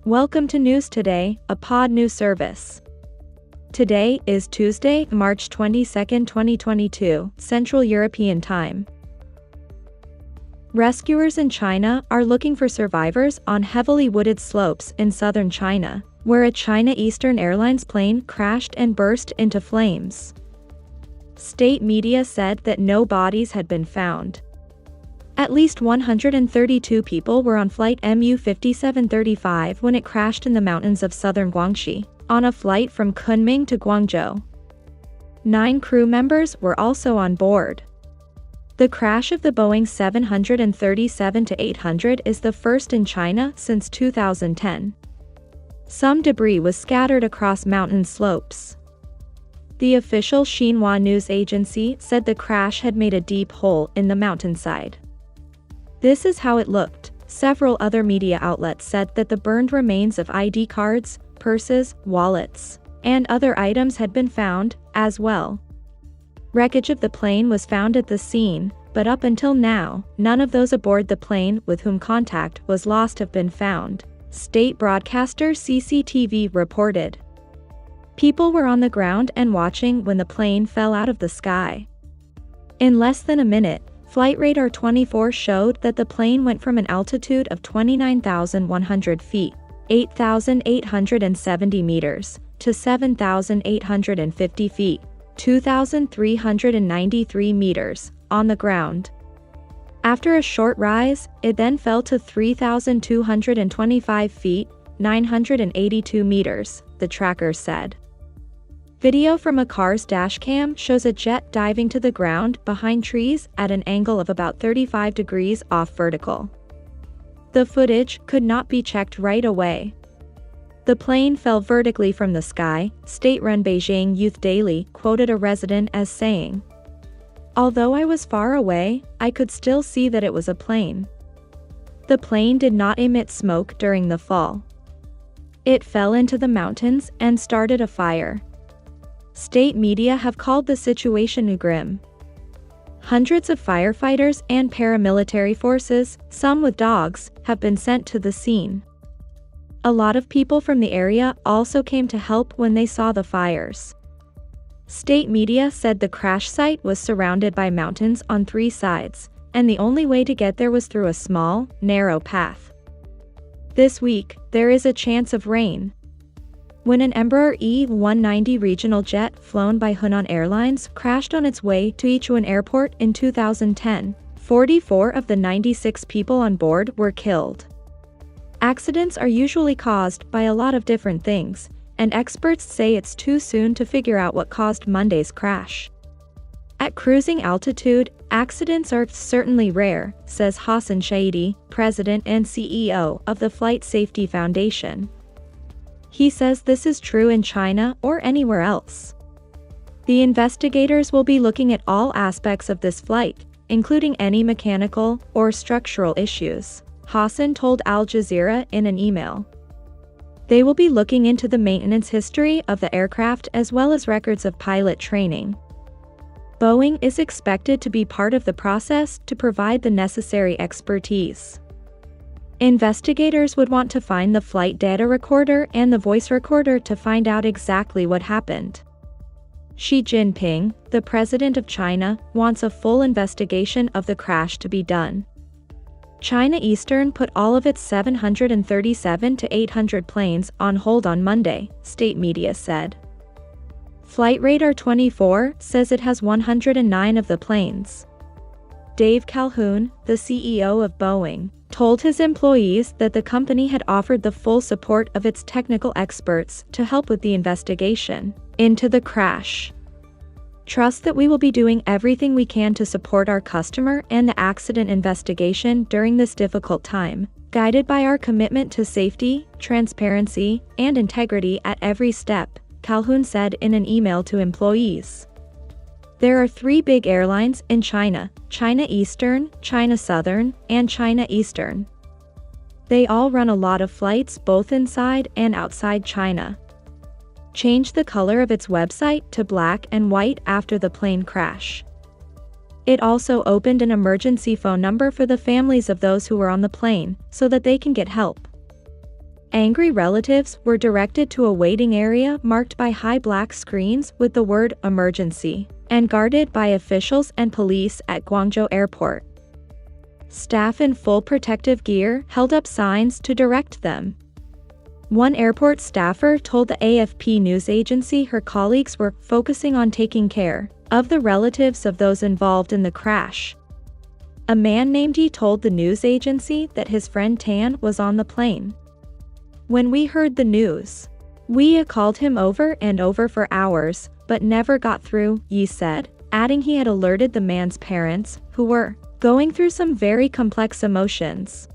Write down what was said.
Welcome to News Today, a PodNu service. Today is Tuesday, March 22, 2022, Central European Time. Rescuers in China are looking for survivors on heavily wooded slopes in southern China, where a China Eastern Airlines plane crashed and burst into flames. State media said that no bodies had been found. At least 132 people were on flight MU 5735 when it crashed in the mountains of southern Guangxi, on a flight from Kunming to Guangzhou. 9 crew members were also on board. The crash of the Boeing 737-800 is the first in China since 2010. Some debris was scattered across mountain slopes. The official Xinhua news agency said the crash had made a deep hole in the mountainside. This is how it looked. Several other media outlets said that the burned remains of ID cards, purses, wallets, and other items had been found, as well. Wreckage of the plane was found at the scene, but up until now, none of those aboard the plane with whom contact was lost have been found, state broadcaster CCTV reported. People were on the ground and watching when the plane fell out of the sky. In less than a minute, Flight radar 24 showed that the plane went from an altitude of 29,100 feet, 8,870 meters, to 7,850 feet, 2,393 meters, on the ground. After a short rise, it then fell to 3,225 feet, 982 meters, the tracker said. Video from a car's dashcam shows a jet diving to the ground behind trees at an angle of about 35 degrees off vertical. The footage could not be checked right away. The plane fell vertically from the sky, state-run Beijing Youth Daily quoted a resident as saying, "Although I was far away, I could still see that it was a plane." The plane did not emit smoke during the fall. It fell into the mountains and started a fire. State media have called the situation grim. Hundreds of firefighters and paramilitary forces, some with dogs, have been sent to the scene. A lot of people from the area also came to help when they saw the fires. State media said the crash site was surrounded by mountains on 3 sides, and the only way to get there was through a small, narrow path. This week, there is a chance of rain. When an Embraer E-190 regional jet flown by Hunan Airlines crashed on its way to Yichuan Airport in 2010, 44 of the 96 people on board were killed. Accidents are usually caused by a lot of different things, and experts say it's too soon to figure out what caused Monday's crash. At cruising altitude, accidents are certainly rare, says Hassan Shaidi, president and CEO of the Flight Safety Foundation. He says this is true in China or anywhere else. The investigators will be looking at all aspects of this flight, including any mechanical or structural issues, Hassan told Al Jazeera in an email. They will be looking into the maintenance history of the aircraft as well as records of pilot training. Boeing is expected to be part of the process to provide the necessary expertise. Investigators would want to find the flight data recorder and the voice recorder to find out exactly what happened. Xi Jinping, the president of China, wants a full investigation of the crash to be done. China Eastern put all of its 737-800 planes on hold on Monday, state media said. Flight radar 24 says it has 109 of the planes. Dave Calhoun, the CEO of Boeing, told his employees that the company had offered the full support of its technical experts to help with the investigation into the crash. "Trust that we will be doing everything we can to support our customer and the accident investigation during this difficult time, guided by our commitment to safety, transparency, and integrity at every step," Calhoun said in an email to employees. There are 3 big airlines in China: China Eastern, China Southern, and China Eastern. They all run a lot of flights both inside and outside China. Changed the color of its website to black and white after the plane crash. It also opened an emergency phone number for the families of those who were on the plane, so that they can get help. Angry relatives were directed to a waiting area marked by high black screens with the word emergency, and guarded by officials and police at Guangzhou Airport. Staff in full protective gear held up signs to direct them. One airport staffer told the AFP news agency her colleagues were focusing on taking care of the relatives of those involved in the crash. A man named Yi told the news agency that his friend Tan was on the plane. When we heard the news, we called him over and over for hours, but never got through, Yi said, adding he had alerted the man's parents, who were going through some very complex emotions.